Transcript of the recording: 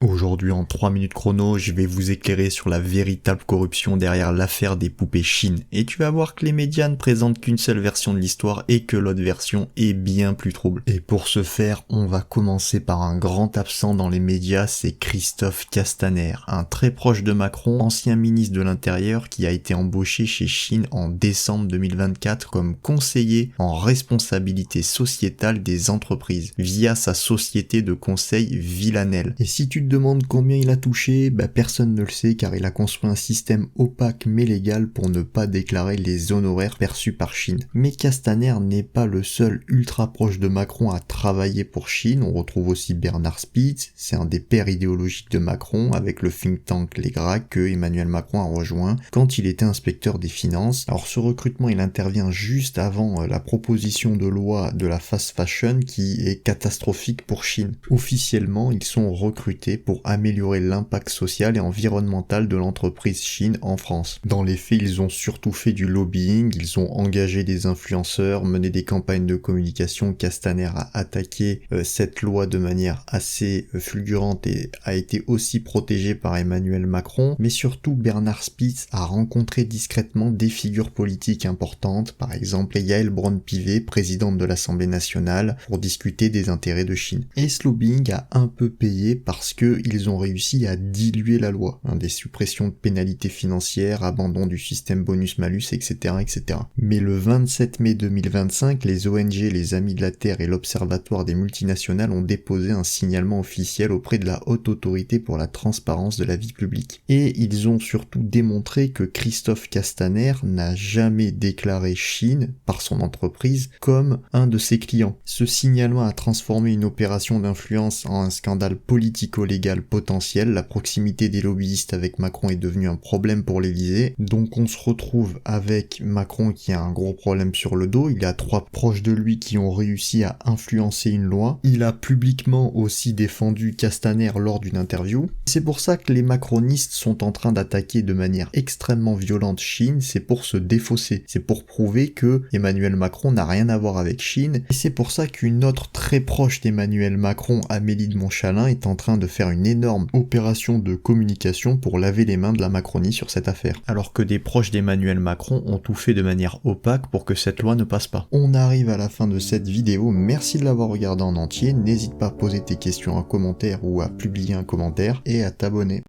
Aujourd'hui, en 3 minutes chrono, je vais vous éclairer sur la véritable corruption derrière l'affaire des poupées Shein. Et tu vas voir que les médias ne présentent qu'une seule version de l'histoire et que l'autre version est bien plus trouble. Et pour ce faire, on va commencer par un grand absent dans les médias, c'est Christophe Castaner, un très proche de Macron, ancien ministre de l'Intérieur qui a été embauché chez Shein en décembre 2024 comme conseiller en responsabilité sociétale des entreprises, via sa société de conseil Villanelle. Et si tu te demandes combien il a touché, personne ne le sait car il a construit un système opaque mais légal pour ne pas déclarer les honoraires perçus par Shein. Mais Castaner n'est pas le seul ultra proche de Macron à travailler pour Shein, on retrouve aussi Bernard Spitz, c'est un des pères idéologiques de Macron avec le think tank Les Gracs que Emmanuel Macron a rejoint quand il était inspecteur des finances. Alors ce recrutement il intervient juste avant la proposition de loi de la fast fashion qui est catastrophique pour Shein. Officiellement, ils sont recrutés pour améliorer l'impact social et environnemental de l'entreprise Shein en France. Dans les faits, ils ont surtout fait du lobbying, ils ont engagé des influenceurs, mené des campagnes de communication. Castaner a attaqué cette loi de manière assez fulgurante et a été aussi protégé par Emmanuel Macron, mais surtout Bernard Spitz a rencontré discrètement des figures politiques importantes, par exemple Yaël Braun-Pivet, présidente de l'Assemblée nationale, pour discuter des intérêts de Shein. Et ce lobbying a un peu payé parce que ils ont réussi à diluer la loi, des suppressions de pénalités financières, abandon du système bonus-malus, etc., etc. Mais le 27 mai 2025, les ONG, les Amis de la Terre et l'Observatoire des multinationales ont déposé un signalement officiel auprès de la Haute Autorité pour la transparence de la vie publique. Et ils ont surtout démontré que Christophe Castaner n'a jamais déclaré Shein par son entreprise comme un de ses clients. Ce signalement a transformé une opération d'influence en un scandale politico-légal potentiel. La proximité des lobbyistes avec Macron est devenue un problème pour l'Élysée. Donc on se retrouve avec Macron qui a un gros problème sur le dos. Il y a 3 proches de lui qui ont réussi à influencer une loi. Il a publiquement aussi défendu Castaner lors d'une interview. C'est pour ça que les macronistes sont en train d'attaquer de manière extrêmement violente Shein. C'est pour se défausser. C'est pour prouver que Emmanuel Macron n'a rien à voir avec Shein. Et c'est pour ça qu'une autre très proche d'Emmanuel Macron, Amélie de Montchalin, est en train de faire une énorme opération de communication pour laver les mains de la Macronie sur cette affaire. Alors que des proches d'Emmanuel Macron ont tout fait de manière opaque pour que cette loi ne passe pas. On arrive à la fin de cette vidéo, merci de l'avoir regardé en entier, n'hésite pas à poser tes questions en commentaire ou à publier un commentaire et à t'abonner.